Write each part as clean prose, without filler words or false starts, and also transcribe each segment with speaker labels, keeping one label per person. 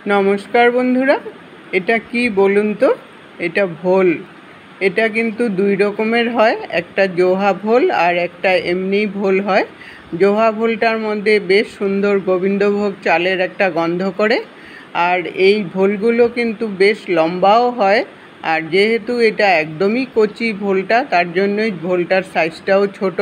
Speaker 1: নমস্কার বন্ধুরা, এটা কি বলুন তো? এটা ভোল। এটা কিন্তু দুই রকমের হয়, একটা জোহা ভোল আর একটা এমনি ভোল হয়। জোহা ভোলটার মধ্যে বেশ সুন্দর গোবিন্দভোগ চালের একটা গন্ধ করে, আর এই ভোলগুলো কিন্তু বেশ লম্বাও হয়। আর যেহেতু এটা একদমই কচি ভোলটা, তার জন্যই ভোলটার সাইজটাও ছোট।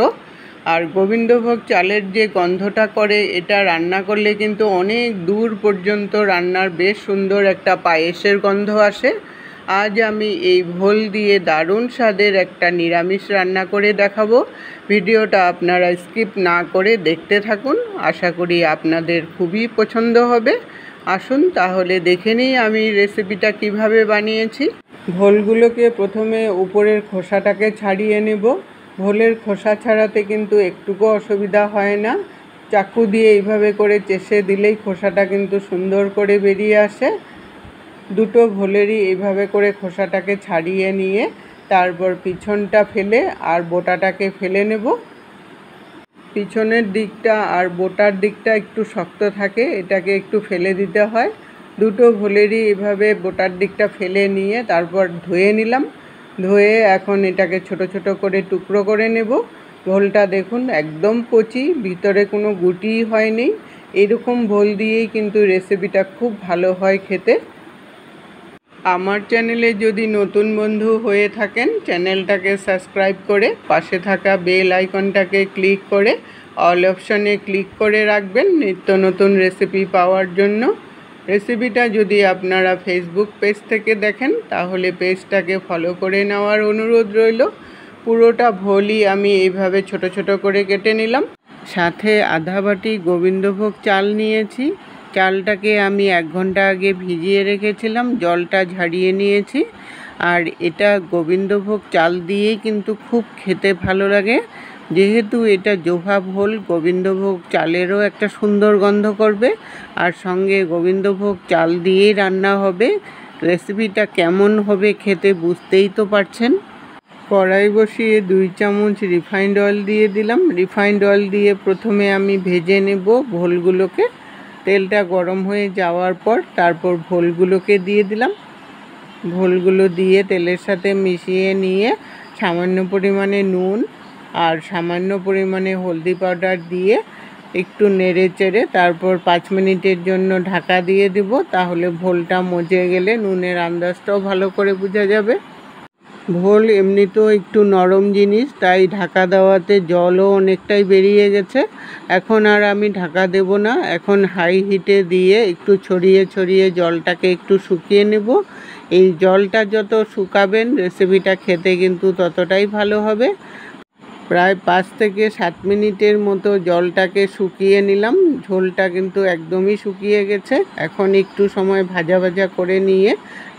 Speaker 1: আর গোবিন্দভোগ চালের যে গন্ধটা করে, এটা রান্না করলে কিন্তু অনেক দূর পর্যন্ত রান্নার বেশ সুন্দর একটা পায়েসের গন্ধ আসে। আজ আমি এই ভোল দিয়ে দারুণ স্বাদের একটা নিরামিষ রান্না করে দেখাবো। ভিডিওটা আপনারা স্কিপ না করে দেখতে থাকুন, আশা করি আপনাদের খুবই পছন্দ হবে। আসুন তাহলে দেখে নিই আমি রেসিপিটা কিভাবে বানিয়েছি। ভোলগুলোকে প্রথমে উপরের খোসাটাকে ছাড়িয়ে নেব। ভোলের খোসা ছাড়াতে কিন্তু একটুকু অসুবিধা হয় না, চাকু দিয়ে এইভাবে করে চেষে দিলেই খোসাটা কিন্তু সুন্দর করে বেরিয়ে আসে। দুটো ভোলেরই এইভাবে করে খোসাটাকে ছাড়িয়ে নিয়ে তারপর পিছনটা ফেলে আর বোটাটাকে ফেলে নেব। পিছনের দিকটা আর বোটার দিকটা একটু শক্ত থাকে, এটাকে একটু ফেলে দিতে হয়। দুটো ভোলেরই এভাবে বোটার দিকটা ফেলে নিয়ে তারপর ধুয়ে নিলাম। ধুয়ে এখন এটাকে ছোট ছোট করে টুকরো করে নেব। ভোলটা দেখুন একদম কচি, ভিতরে কোনো গুটিই হয়নি। এরকম ভোল দিয়েই কিন্তু রেসিপিটা খুব ভালো হয় খেতে। আমার চ্যানেলে যদি নতুন বন্ধু হয়ে থাকেন, চ্যানেলটাকে সাবস্ক্রাইব করে পাশে থাকা বেল আইকনটাকে ক্লিক করে অল অপশানে ক্লিক করে রাখবেন নিত্য নতুন রেসিপি পাওয়ার জন্য। রেসিপিটা যদি আপনারা ফেসবুক পেজ থেকে দেখেন, তাহলে পেজটাকে ফলো করে নেওয়ার অনুরোধ রইল। পুরোটা ভোলই আমি এইভাবে ছোট ছোট করে কেটে নিলাম। সাথে আধা বাটি গোবিন্দভোগ চাল নিয়েছি। চালটাকে আমি 1 ঘন্টা আগে ভিজিয়ে রেখেছিলাম, জলটা ঝাড়িয়ে নিয়েছি। আর এটা গোবিন্দভোগ চাল দিয়েই কিন্তু খুব খেতে ভালো লাগে। যেহেতু এটা জোহা ভোল, গোবিন্দভোগ চালেরও একটা সুন্দর গন্ধ করবে, আর সঙ্গে গোবিন্দভোগ চাল দিয়েই রান্না হবে। রেসিপিটা কেমন হবে খেতে বুঝতেই তো পারছেন। কড়াই বসিয়ে 2 চামচ রিফাইন্ড অয়েল দিয়ে দিলাম। রিফাইন্ড অয়েল দিয়ে প্রথমে আমি ভেজে নেব ভোলগুলোকে। তেলটা গরম হয়ে যাওয়ার পর তারপর ভোলগুলোকে দিয়ে দিলাম। ভোলগুলো দিয়ে তেলের সাথে মিশিয়ে নিয়ে সামান্য পরিমাণে নুন আর সামান্য পরিমাণে হলদি পাউডার দিয়ে একটু নেড়ে চেড়ে তারপর 5 মিনিটের জন্য ঢাকা দিয়ে দিব। তাহলে ভোলটা মজে গেলে নুনের আন্দাজটাও ভালো করে বোঝা যাবে। ভোল এমনিতেও একটু নরম জিনিস, তাই ঢাকা দেওয়াতে জলও অনেকটাই বেরিয়ে গেছে। এখন আর আমি ঢাকা দেব না, এখন হাই হিটে দিয়ে একটু ছড়িয়ে ছড়িয়ে জলটাকে একটু শুকিয়ে নেব। এই জলটা যত শুকাবেন রেসিপিটা খেতে কিন্তু ততটাই ভালো হবে। প্রায় 5 থেকে 7 মিনিটের মতো জলটাকে শুকিয়ে নিলাম। ঝোলটা কিন্তু একদমই শুকিয়ে গেছে। এখন একটু সময় ভাজা ভাজা করে নিয়ে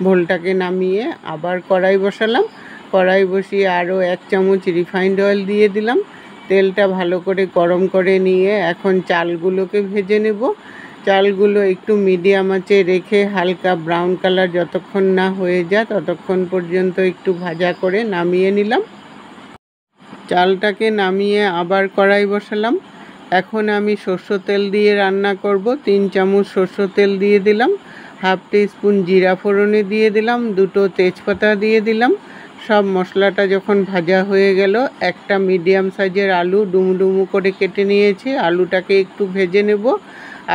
Speaker 1: ভোলটাকে নামিয়ে আবার কড়াই বসালাম। কড়াই বসিয়ে আরও 1 চামচ রিফাইন্ড অয়েল দিয়ে দিলাম। তেলটা ভালো করে গরম করে নিয়ে এখন চালগুলোকে ভেজে নেব। চালগুলো একটু মিডিয়াম আঁচে রেখে হালকা ব্রাউন কালার যতক্ষণ না হয়ে যায় ততক্ষণ পর্যন্ত একটু ভাজা করে নামিয়ে নিলাম। চালটাকে নামিয়ে আবার কড়াই বসালাম। এখন আমি সরষের তেল দিয়ে রান্না করব। 3 চামচ সরষের তেল দিয়ে দিলাম। হাফ টিস্পুন জিরা ফোড়নে দিয়ে দিলাম। 2টো তেজপাতা দিয়ে দিলাম। সব মশলাটা যখন ভাজা হয়ে গেল, একটা মিডিয়াম সাইজের আলু ডুমু করে কেটে নিয়েছি। আলুটাকে একটু ভেজে নেব।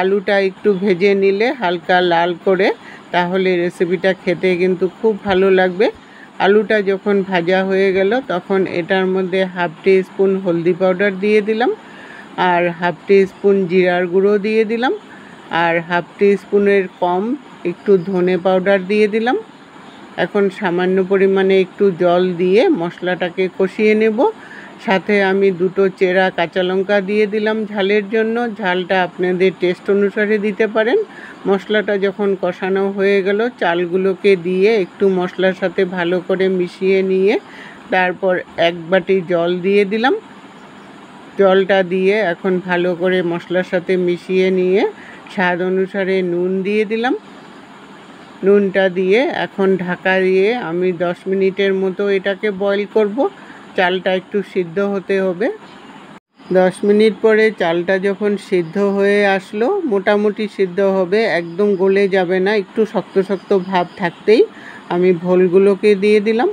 Speaker 1: আলুটা একটু ভেজে নিলে হালকা লাল করে, তাহলে রেসিপিটা খেতে কিন্তু খুব ভালো লাগবে। আলুটা যখন ভাজা হয়ে গেল তখন এটার মধ্যে হাফ টিস্পুন হলদি পাউডার দিয়ে দিলাম, আর হাফ টিস্পুন জিরার গুঁড়ো দিয়ে দিলাম, আর হাফ টিস্পুনের কম একটু ধনে পাউডার দিয়ে দিলাম। এখন সামান্য পরিমাণে একটু জল দিয়ে মশলাটাকে কষিয়ে নেব। সাথে আমি 2টো চেরা কাঁচা লঙ্কা দিয়ে দিলাম ঝালের জন্য। ঝালটা আপনাদের টেস্ট অনুসারে দিতে পারেন। মশলাটা যখন কষানো হয়ে গেল, চালগুলোকে দিয়ে একটু মশলার সাথে ভালো করে মিশিয়ে নিয়ে তারপর 1 বাটি জল দিয়ে দিলাম। জলটা দিয়ে এখন ভালো করে মশলার সাথে মিশিয়ে নিয়ে স্বাদ অনুসারে নুন দিয়ে দিলাম। নুনটা দিয়ে এখন ঢাকা দিয়ে আমি 10 মিনিটের মতো এটাকে বয়েল করব। চালটা একটু সিদ্ধ হতে হবে। 10 মিনিট পরে চালটা যখন সিদ্ধ হয়ে আসলো, মোটামুটি সিদ্ধ হবে, একদম গলে যাবে না, একটু শক্ত শক্ত ভাব থাকতেই আমি ভোলগুলোকে দিয়ে দিলাম।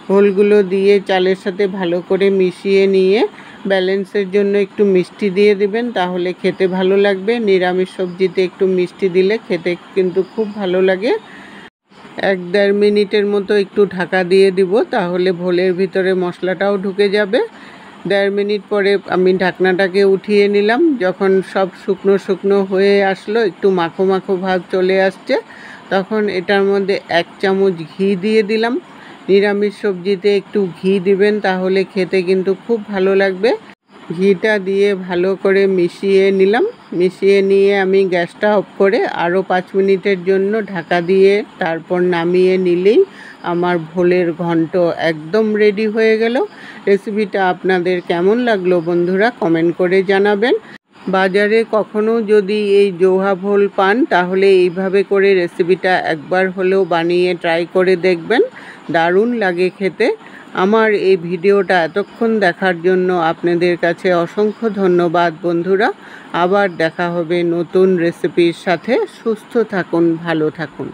Speaker 1: ভোলগুলো দিয়ে চালের সাথে ভালো করে মিশিয়ে নিয়ে ব্যালেন্সের জন্য একটু মিষ্টি দিয়ে দিবেন, তাহলে খেতে ভালো লাগবে। নিরামিষ সবজিতে একটু মিষ্টি দিলে খেতে কিন্তু খুব ভালো লাগে। 1-1.5 মিনিটের মতো একটু ঢাকা দিয়ে দিব, তাহলে ভোলের ভিতরে মশলাটাও ঢুকে যাবে। 1.5 মিনিট পরে আমি ঢাকনাটাকে উঠিয়ে নিলাম। যখন সব শুকনো শুকনো হয়ে আসলো, একটু মাখো মাখো ভাব চলে আসছে, তখন এটার মধ্যে 1 চামচ ঘি দিয়ে দিলাম। নিরামিষ সবজিতে একটু ঘি দিবেন, তাহলে খেতে কিন্তু খুব ভালো লাগবে। ঘিটা দিয়ে ভালো করে মিশিয়ে নিলাম। মিশিয়ে নিয়ে আমি গ্যাসটা অফ করে আরও 5 মিনিটের জন্য ঢাকা দিয়ে তারপর নামিয়ে নিলেই আমার ভোলের ঘন্ট একদম রেডি হয়ে গেল। রেসিপিটা আপনাদের কেমন লাগলো বন্ধুরা, কমেন্ট করে জানাবেন। বাজারে কখনো যদি এই জোহা ভোল পান, তাহলে এইভাবে করে রেসিপিটা একবার হলেও বানিয়ে ট্রাই করে দেখবেন, দারুণ লাগে খেতে। আমার এই ভিডিওটা এতক্ষণ দেখার জন্য আপনাদের কাছে অসংখ্য ধন্যবাদ বন্ধুরা। আবার দেখা হবে নতুন রেসিপির সাথে। সুস্থ থাকুন, ভালো থাকুন।